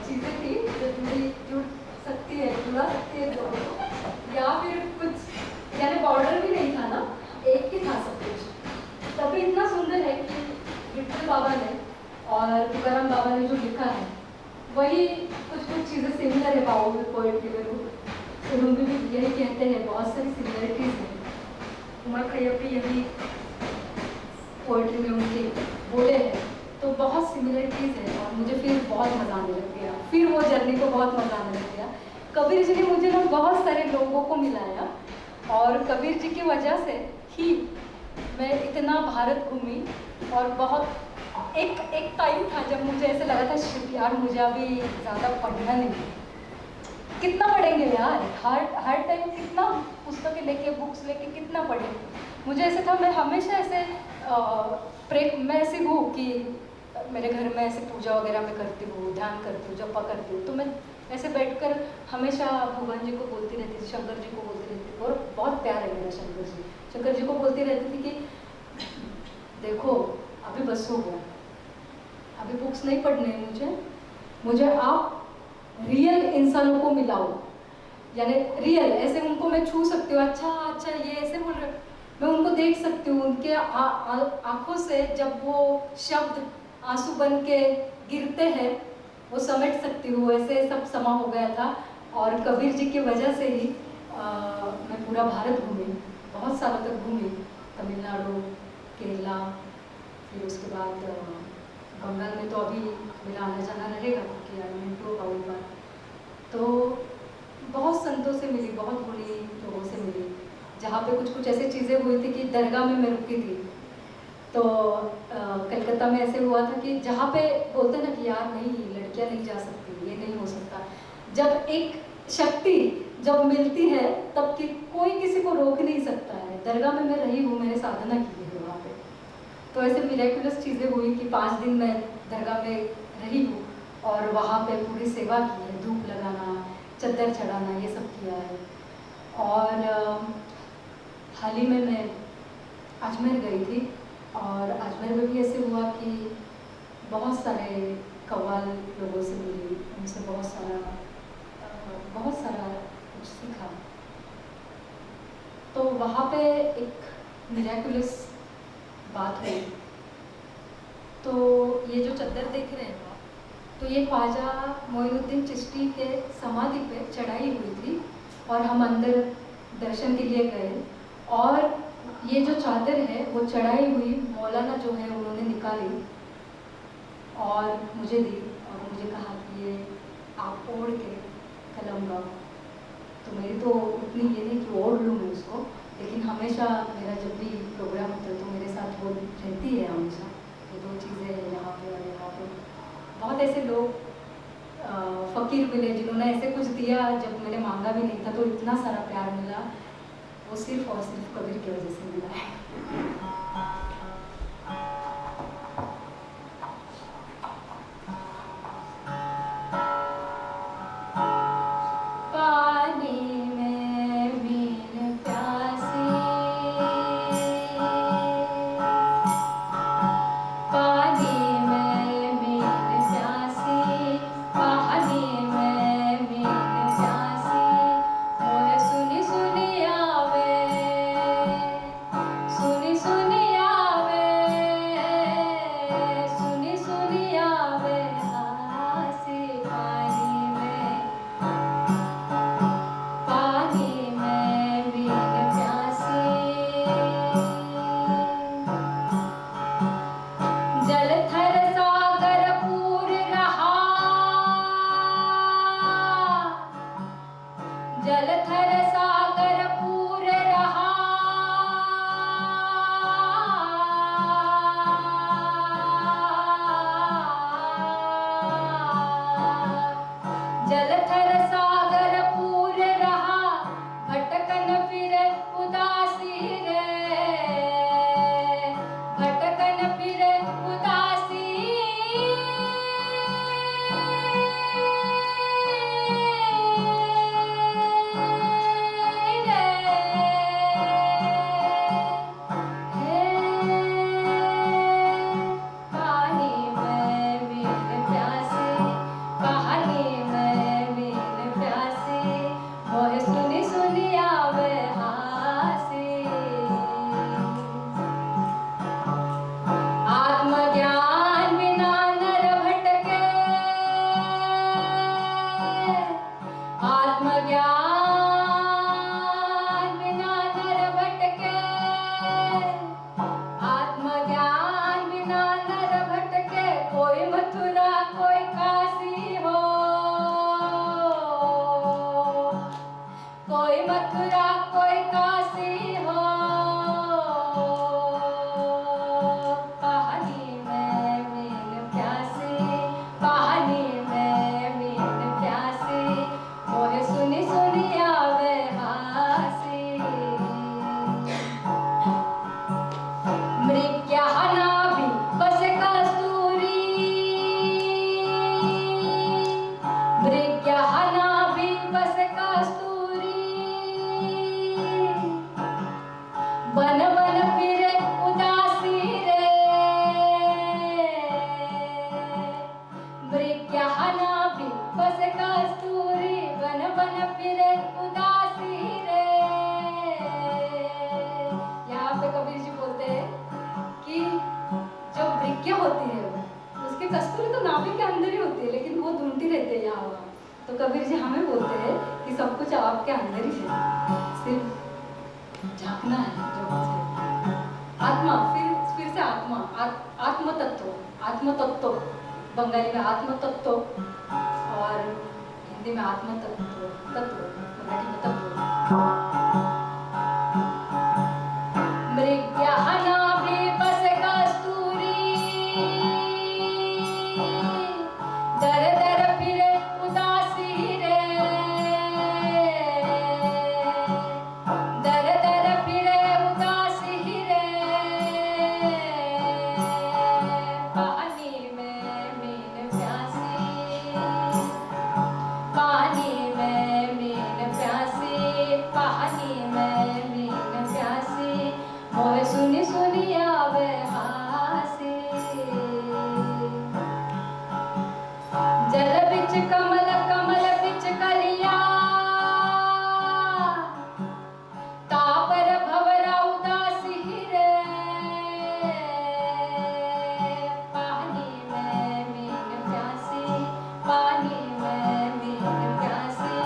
चीज़ें थी जो जुड़ सकती है लोगों को, या फिर कुछ यानी बॉर्डर भी नहीं था ना, एक ही था सब कुछ। तभी इतना सुंदर है कि विठल बाबा ने और तुकाराम बाबा ने जो लिखा है वही कुछ कुछ चीज़ें सिमिलर है बाउल पोएट्री में। फिल्म भी यही कहते हैं, बहुत सारी सिमिलरिटीज़ हैं। उमर खैयम भी यही पोएट्री में उनके बोले हैं, तो बहुत सिमिलरिटीज़ है। और मुझे फिर बहुत मज़ा आने लग गया, फिर वो जर्नी को बहुत मज़ा आने लग गया। कबीर जी ने मुझे ना बहुत सारे लोगों को मिलाया, और कबीर जी की वजह से ही मैं इतना भारत घूमी। और बहुत एक टाइम था जब मुझे ऐसे लगा था शिट यार, मुझे अभी ज़्यादा पढ़ना नहीं, कितना पढ़ेंगे यार, हर टाइम कितना पुस्तकें लेके बुक्स लेके कितना पढ़ेंगे। मुझे ऐसे था, मैं हमेशा ऐसे मैं ऐसी हूँ कि मेरे घर में ऐसे पूजा वगैरह मैं करती हूँ, ध्यान करती हूँ, जपा करती हूँ। तो मैं ऐसे बैठकर हमेशा भगवान जी को बोलती रहती थी, शंकर जी को बोलती रहती थी। और बहुत प्यार है मेरा शंकर जी को बोलती रहती थी कि देखो अभी बस हो गया, अभी बुक्स नहीं पढ़ने हैं मुझे आप रियल इंसानों को मिलाओ, यानी रियल ऐसे उनको मैं छू सकती हूँ। अच्छा ये ऐसे बोल रहे, मैं उनको देख सकती हूँ, उनके आँखों से जब वो शब्द आंसू बन के गिरते हैं वो समझ सकती हूँ। ऐसे सब समा हो गया था। और कबीर जी की वजह से ही मैं पूरा भारत घूमी, बहुत सालों तक घूमी, तमिलनाडु, केरला, फिर उसके बाद बंगाल में तो अभी मेरा आना जाना रहेगा क्योंकि आई एम टू बाउल पर। तो बहुत संतों से मिली, बहुत गुणी लोगों से मिली, जहाँ पे कुछ कुछ ऐसी चीज़ें हुई थी कि दरगाह में मैं रुकी थी। तो कलकत्ता में ऐसे हुआ था कि जहाँ पे बोलते ना कि यार नहीं, लड़कियाँ नहीं जा सकती, ये नहीं हो सकता, जब एक शक्ति जब मिलती है तब कि कोई किसी को रोक नहीं सकता है। दरगाह में मैं रही हूँ, मैंने साधना की है वहाँ पे। तो ऐसे मिरेकुलस चीज़ें हुई कि 5 दिन मैं दरगाह में रही हूँ और वहाँ पे पूरी सेवा की है, धूप लगाना, चद्दर चढ़ाना, ये सब किया है। और हाल ही में मैं अजमेर गई थी और अजमेर में भी ऐसे हुआ कि बहुत सारे कव्वाल लोगों से मिली, उनसे बहुत सारा कुछ सीखा। तो वहाँ पे एक मिरेकुलस बात हुई। तो ये जो चद्दर देख रहे हैं आप, तो ये ख्वाजा मोइनुद्दीन चिश्ती के समाधि पे चढ़ाई हुई थी और हम अंदर दर्शन के लिए गए। और ये जो चादर है वो चढ़ाई हुई मौलाना जो है उन्होंने निकाली और मुझे दी और मुझे कहा कि ये आप ओढ़ के कलम गाओ। तो मेरी तो उतनी ये नहीं कि ओढ़ लूँ मैं उसको, लेकिन हमेशा मेरा जब भी प्रोग्राम होता है तो मेरे साथ वो रहती है हमेशा। ये 2 चीज़ें हैं यहाँ पे और यहाँ पे। बहुत ऐसे लोग फ़कीर मिले जिन्होंने ऐसे कुछ दिया जब मैंने मांगा भी नहीं था, तो इतना सारा प्यार मिला, वो सिर्फ और सिर्फ कबीर की वजह से मिला है। पानी में बिन प्यासे, पानी में बिन प्यासे, पानी में बिन प्यासे, मोहे सुनी सुनी आवे, सुनी सुनी आवे, सुनी सुनी आवे हासे। पानी में बिन प्यासे, जल थर सागर पूर रहा, जल थर सागर पूर रहा, जल थर सागर पूर रहा, भटकन फिरे उदासी रे, भटकन फिरे उदासी पानी में बिन प्यासे, पानी में बिन प्यासे, मोहे सुनी सुनी आवे हासे। आत्मज्ञान बिना नर भटके, आत्मज्ञान बिना नर भटके, आत्मज्ञान बिना नर भटके, कोई मथुरा कोई काशी हो, कोई मथुरा कोई काशी हो। पानी में बिन प्यासे, पानी में बिन प्यासे, मोहे सुनी सुनी आवे हासे। मृग्या नाभि बस कस्तूरी, मृग्या नाभि बस कस्तूरी, बन बन फिरे उदासी रे, मृग्या नाभि बस कस्तूरी, बन बन फिरे उदासी रे। यहाँ पे कबीर जी बोलते हैं कि जो मृग्या होती है उसकी कस्तूरी तो नाभि के अंदर ही होती है, लेकिन वो ढूंढती रहती है यहाँ वहाँ। तो कबीर जी हमें बोलते हैं कि सब कुछ आपके अंदर ही है, सिर्फ झांकना है जो कुछ है। आत्मा, फिर से आत्मा, आत्म तत्व, बंगाली में आत्म तत्व और हिंदी में आत्म तत्व, मराठी में तत्व। मृग्यानाभि बस कस्तूरी, दर दर फिरे उदासी रे, दर दर फिरे उदासी रे, पानी में मीन प्यासी, पानी में मीन प्यासी, पानी में मीन प्यासी, मोह सुनी सुनी आवे हासी। जल बिच कमल, कमल बिच कलिया, तापर भवरा उदासी रे, पानी में मीन प्यासी, पानी में मीन प्यासी,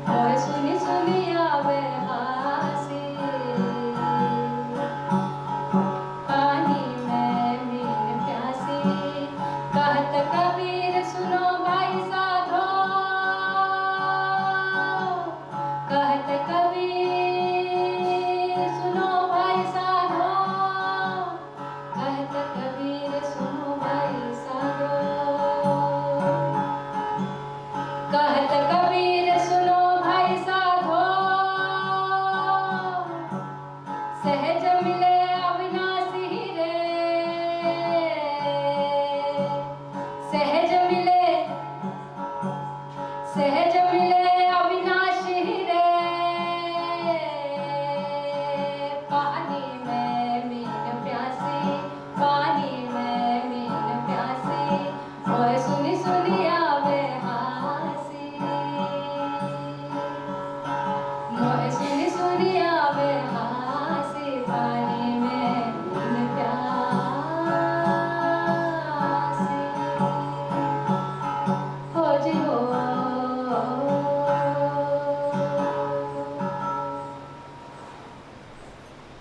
मोह सुनी सुनी आवे हासी। पानी में मीन प्यासी, कहत कबीर सुनो भाई साधो, कहत कबीर सुनो भाई साधो, कहत कबीर सुनो भाई साधो, कहत कबीर सुनो भाई साधो, सहज मिले अविनाशी रे, सहज मिले, सहज मिले अविनाशी रे, पानी में मीन प्यासी, पानी में मीन प्यासी, मोह सुनी सुनी आवे हासी, मोह सुनी सुनी आवे हासी, पानी में मीन प्यासी। हो जी हो।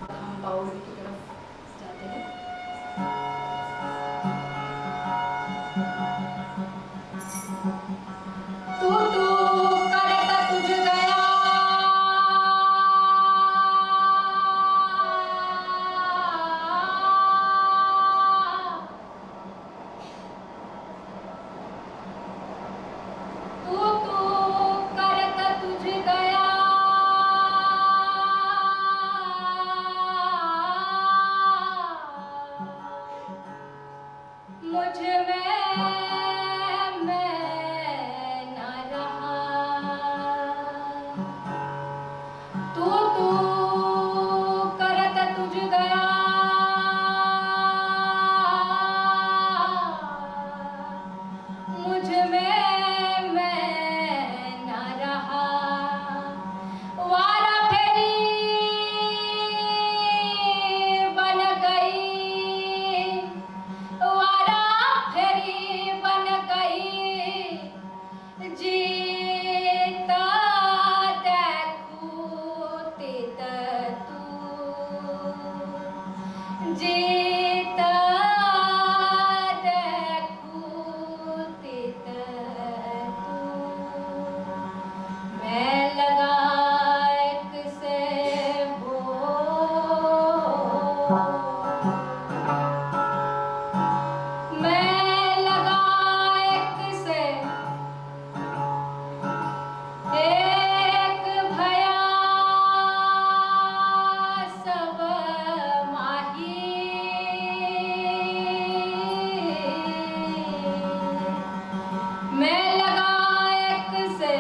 हम बाउली की तरफ जाते हैं। तू करता तुझ गया, तू करता तुझ गया, मुझ में मैं न रहा, तू करता तुझ गया, मुझ में मैं न रहा, वारा फेरी बन गई, वारा फेरी बन गई, जीता देखू तित तू, जीता देखू तित तू, मैं लगा एक से हो, मैं लगा एक से, एक भया सब माही, मैं लगा एक से,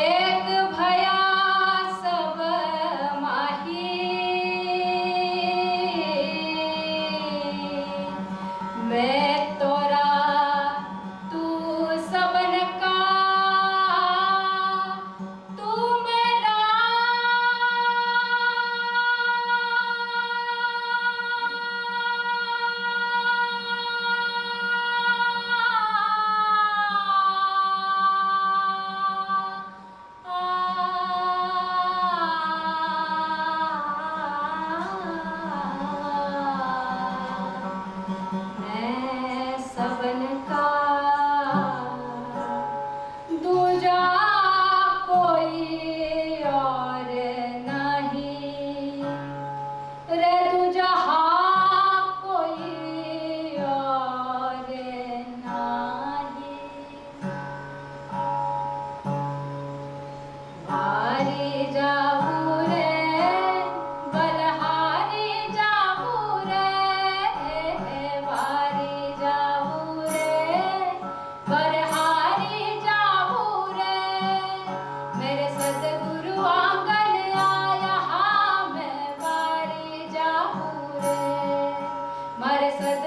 एक भया सब माही, मैं तोरा तू सबन का, तू मेरा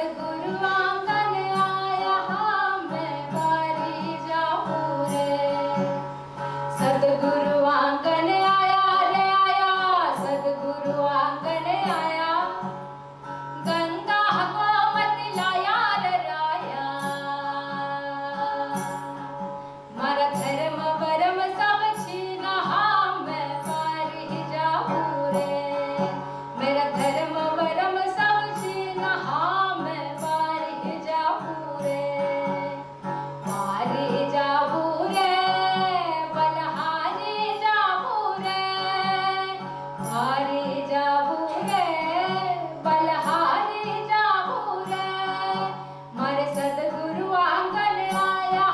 सदगुरु आंगन आया मैं बारी जाऊं रे। सदगुरु आंगन आया रे आया, सदगुरु आंगन आया, गंगा गोमती लाया रे राया। मारा धर्म वर्म सब छीना मैं बारी जाऊं रे। मेरा धर्म वर्म सब छीना मैं बारी जाऊं रे। बारी जाऊं रे, बलहारी जाऊं रे। बारी जाऊं रे, बलहारी जाऊं रे। मारे सदगुरु आंगन आया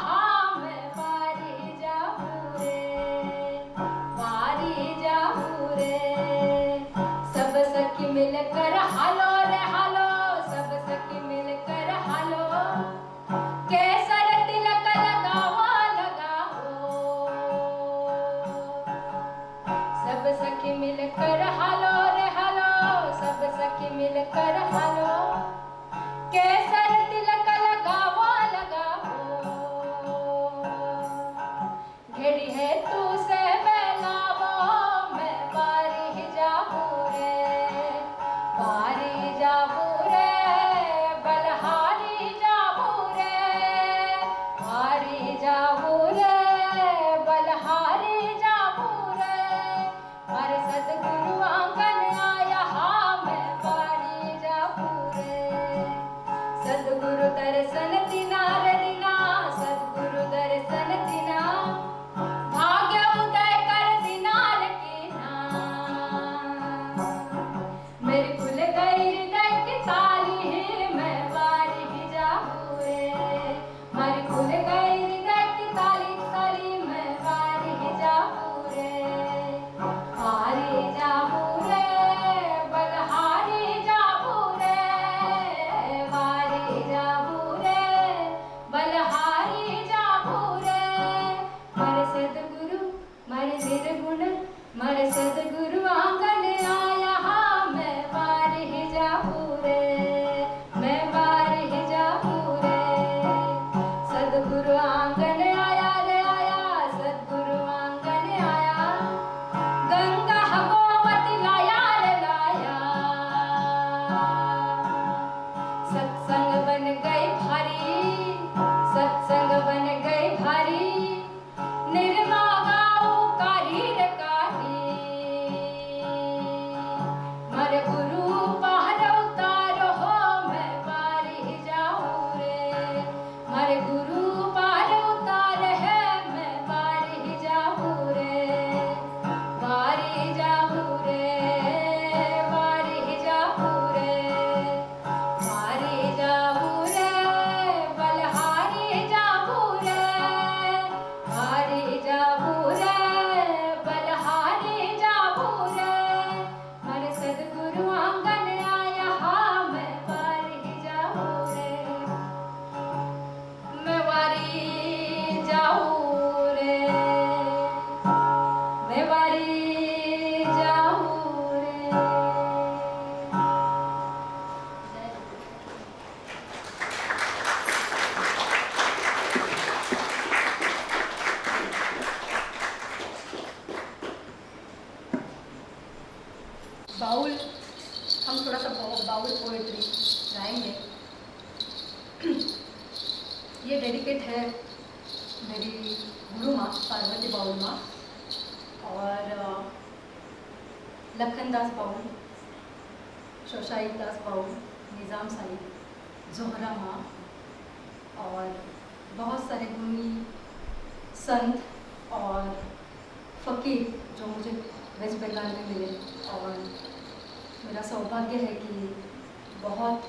मैं बारी जाऊं रे। बारी जाऊं रे। सब सखी मिलकर हालो रे हालो, सब सखी मिलकर हालो। केसर तिलक लगाओ लगाओ। सब सखी मिलकर हालो रे हालो, सब सखी मिलकर हालो। केसर तिलक लगाओ लगाओ। घेरी है तू से बेलावो मैं बारी जाऊं रे। बारी जाऊं रे, बलहारी जाऊं रे। बारी जाऊं रे, बलहारी जाऊं रे। मारे सदगुरु आंगन आया मैं बारी जाऊं रे। सदगुरु दर्शन दिना रे दिना, सदगुरु दर्शन दिना। भाग्य उदय कर दिनार कीना। मेरी खुल गई हृदय की ताली मैं बारी जाऊं रे। मेरी खुल गई हृदय की ताली ताली मैं बारी जाऊं रे। बारी जाऊं रे, बलहारी जाऊं रे। बारी जाऊं रे, बलहारी जाऊं रे। मारे सदगुरु मारे निर्गुण, मारे सदगुरु आंगन आया मैं बारी जाऊं रे। मैं बारी जाऊं रे। सदगुरु आंगन आया रे आया, सदगुरु आंगन आया, गंगा गोमती लाया रे लाया। सत्संग बन गई भारी, सत्संग बन गई भारी। निर्मा गाऊं कारी रे कारी। मारे गुरु पहर उतारो मैं बारी जाऊं रे। मारे गुरु पहर उतार है मैं बारी जाऊं रे। बारी जाऊं रे, बारी जाऊं रे। बारी जाऊं रे, बलहारी जाऊं रे। बारी जाऊं रे, बलहारी जाऊं रे। मारे सदगुरु आंगन आया मैं बारी जाऊं रे। मैं बारी जाऊं रे। मैं बारी जाऊं रे। बाउल, हम थोड़ा सा बाउल पोएट्री गाएंगे। ये डेडिकेट है मेरी गुरु माँ पार्वती बाउल माँ और लखन दास बाउल, शोशाई दास बाउल, निज़ाम साहिब, जोहरा माँ और बहुत सारे गुणी संत और फ़कीर जो मुझे वेस्ट बंगाल में मिले। और मेरा सौभाग्य है कि बहुत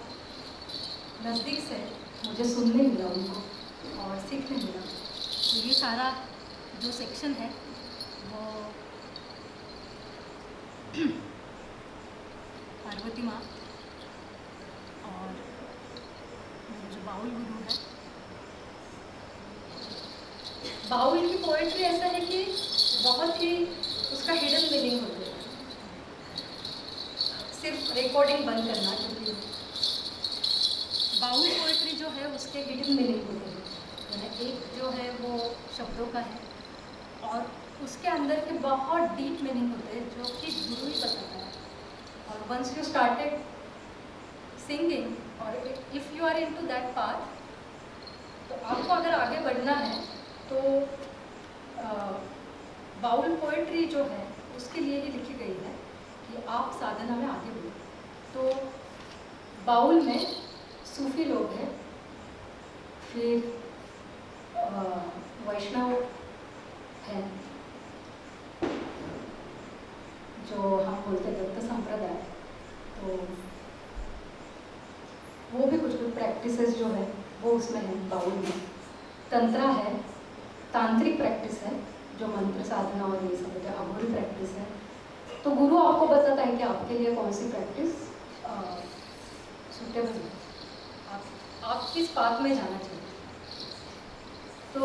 नज़दीक से मुझे सुनने मिला उनको और सीखने मिला। तो ये सारा जो सेक्शन है वो पार्वती माँ और मेरे जो बाउल गुरु है। बाउल की पोएट्री ऐसा है कि बहुत ही उसका हिडन मीनिंग होता है। सिर्फ रिकॉर्डिंग बंद करना, क्योंकि बाउल पोएट्री जो है उसके हिडन मीनिंग होते हैं, यानी एक जो है वो शब्दों का है और उसके अंदर के बहुत डीप मीनिंग होते हैं जो कि गुरु ही बताता है। और वंस यू स्टार्टेड सिंगिंग और if you are into that path, तो आपको अगर आगे बढ़ना है तो बाउल पोएट्री जो है उसके लिए ही लिखी गई है कि आप साधना में आगे बढ़ो। तो बाउल में सूफी लोग हैं, फिर वैष्णव हैं जो हम बोलते हैं दत्त संप्रदाय, तो वो भी कुछ कुछ प्रैक्टिसेस जो है वो उसमें है बाउल में। तंत्रा है, तांत्रिक प्रैक्टिस है जो मंत्र साधना और ये सब है, अघोरी प्रैक्टिस है। तो गुरु आपको बताता है कि आपके लिए कौन सी प्रैक्टिस सूटेबल है, आप किस पाथ में जाना चाहिए। तो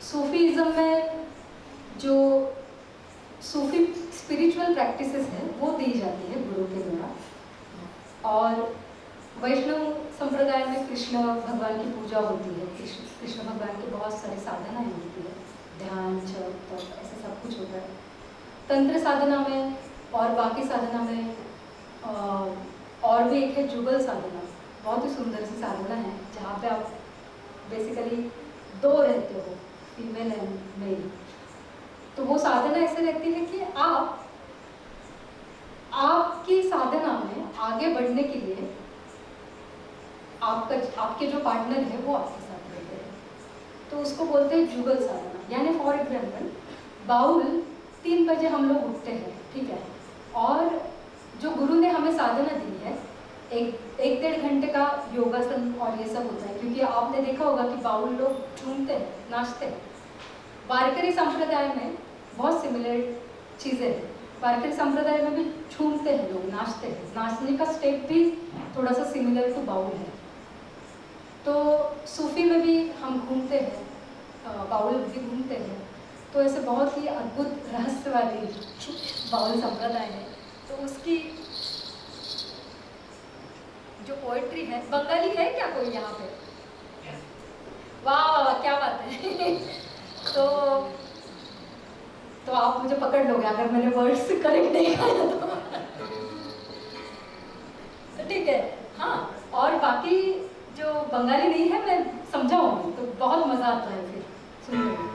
सूफीज़म में जो सूफी स्पिरिचुअल प्रैक्टिसेस हैं वो दी जाती है गुरु के द्वारा। और वैष्णव संप्रदाय में कृष्ण भगवान की पूजा होती है, कृष्ण भगवान की बहुत सारी साधनाएं होती है, ध्यान जप तप ऐसा सब कुछ होता है। तंत्र साधना में और बाकी साधना में और भी एक है जुगल साधना, बहुत ही सुंदर सी साधना है जहाँ पे आप बेसिकली दो रहते हो, फीमेल एंड मेल। तो वो साधना ऐसे रहती है कि आपकी साधना में आगे बढ़ने के लिए आपके जो पार्टनर है वो आपके साथ रहते हैं, तो उसको बोलते हैं जुगल साधना। यानी फॉर एग्जाम्पल बाउल 3 बजे हम लोग उठते हैं, ठीक है, और जो गुरु ने हमें साधना दी है एक 1.5 घंटे का योगासन और ये सब होता है, क्योंकि आपने देखा होगा कि बाउल लोग झूमते हैं, नाचते हैं। वारकरी संप्रदाय में बहुत सिमिलर चीज़ें हैं, वारकरी संप्रदाय में भी झूमते हैं लोग, नाचते हैं, नाचने का स्टेप भी थोड़ा सा सिमिलर टू बाउल है। तो सूफी में भी हम घूमते हैं, बाउल भी घूमते हैं, तो ऐसे बहुत ही अद्भुत रहस्य वाली बाउल संप्रदाय है। तो उसकी जो पोएट्री है, बंगाली है क्या कोई यहाँ पे? वाह वाह वाह, क्या बात है। तो आप मुझे पकड़ लोगे अगर मैंने वर्ड्स करेक्ट नहीं किया तो ठीक है। हाँ, और बाकी जो बंगाली नहीं है मैं समझाऊंगी, तो बहुत मजा आता है फिर सुनने में।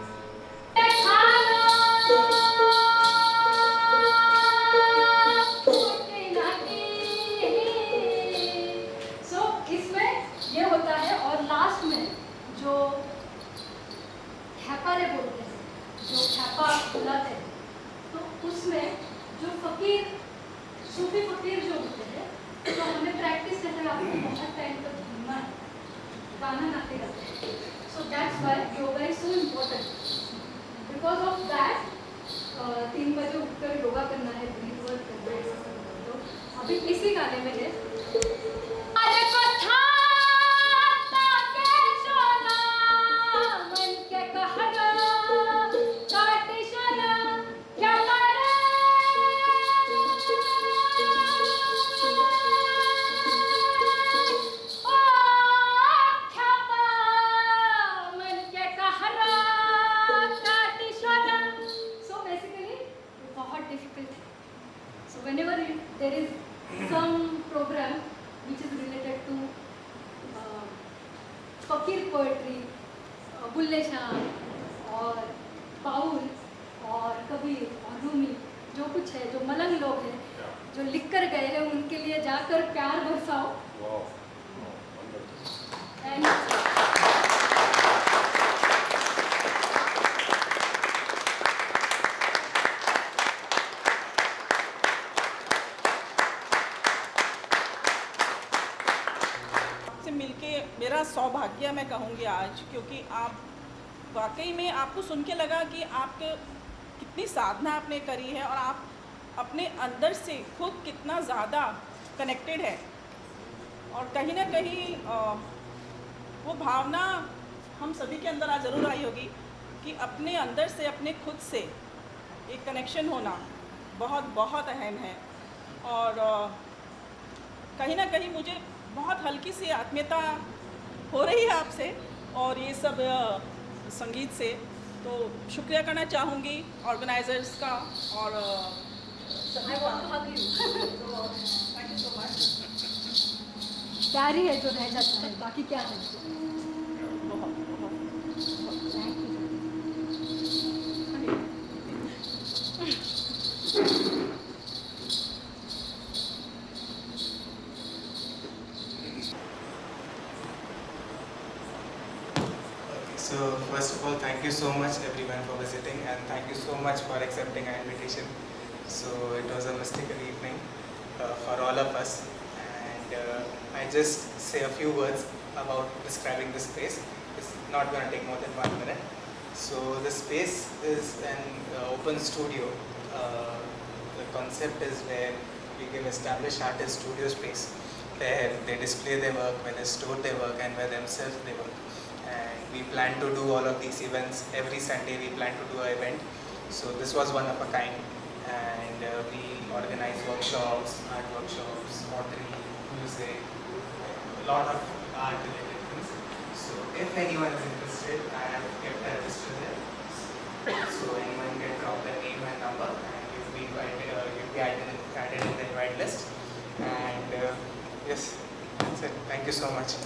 ये होता है और लास्ट में जो खैपारे बोलते हैं, जो खैपा बुलाते हैं, तो उसमें जो फकीर सूफी फकीर जो होते हैं, तो हमें प्रैक्टिस करते हैं, आपको बहुत टाइम तक घूमना है, गाना गाते रहते हैं। So that's why yoga is so important. Because of that 3 बजे उठकर योगा करना है, ब्रीथ वर्क करना है, ऐसा सब। तो अभी इसी गाने में है अरे कथा whenever there is some program which is related to फकीर पोएट्री, बुल्ले शाह और बाउल और कबीर और रूमी, जो कुछ है, जो मलंग लोग हैं जो लिख कर गए हैं, उनके लिए जाकर प्यार बरसाओ। मिलके मेरा सौभाग्य मैं कहूँगी आज, क्योंकि आप वाकई में आपको सुन के लगा कि आप कितनी साधना आपने करी है और आप अपने अंदर से खुद कितना ज़्यादा कनेक्टेड है। और कहीं ना कहीं वो भावना हम सभी के अंदर आज ज़रूर आई होगी कि अपने अंदर से, अपने खुद से एक कनेक्शन होना बहुत बहुत अहम है। और कहीं ना कहीं मुझे बहुत हल्की सी आत्मीयता हो रही है आपसे और ये सब संगीत से। तो शुक्रिया करना चाहूँगी ऑर्गेनाइजर्स का और सभी का। Thank you so much. प्यार ही है जो रह जाता है, बाकी क्या है। बहुत बहुत thank you. So first of all, thank you so much everyone for visiting, and thank you so much for accepting our invitation. So it was a mystical evening for all of us, and I just say a few words about describing this space. It's not going to take more than 1 minute. So the space is an open studio. The concept is where we give established artists studio space where they display their work, where they store their work, and where themselves they work. And we plan to do all of these events every Sunday. We plan to do an event, so this was one of a kind, and we organize workshops, art workshops, pottery, music, a lot of art related things. So if anyone is interested, I have kept a register there, so anyone can drop their name and number, and you'll be invited, you'll be added in the invite list. And yes, that's it. Thank you so much.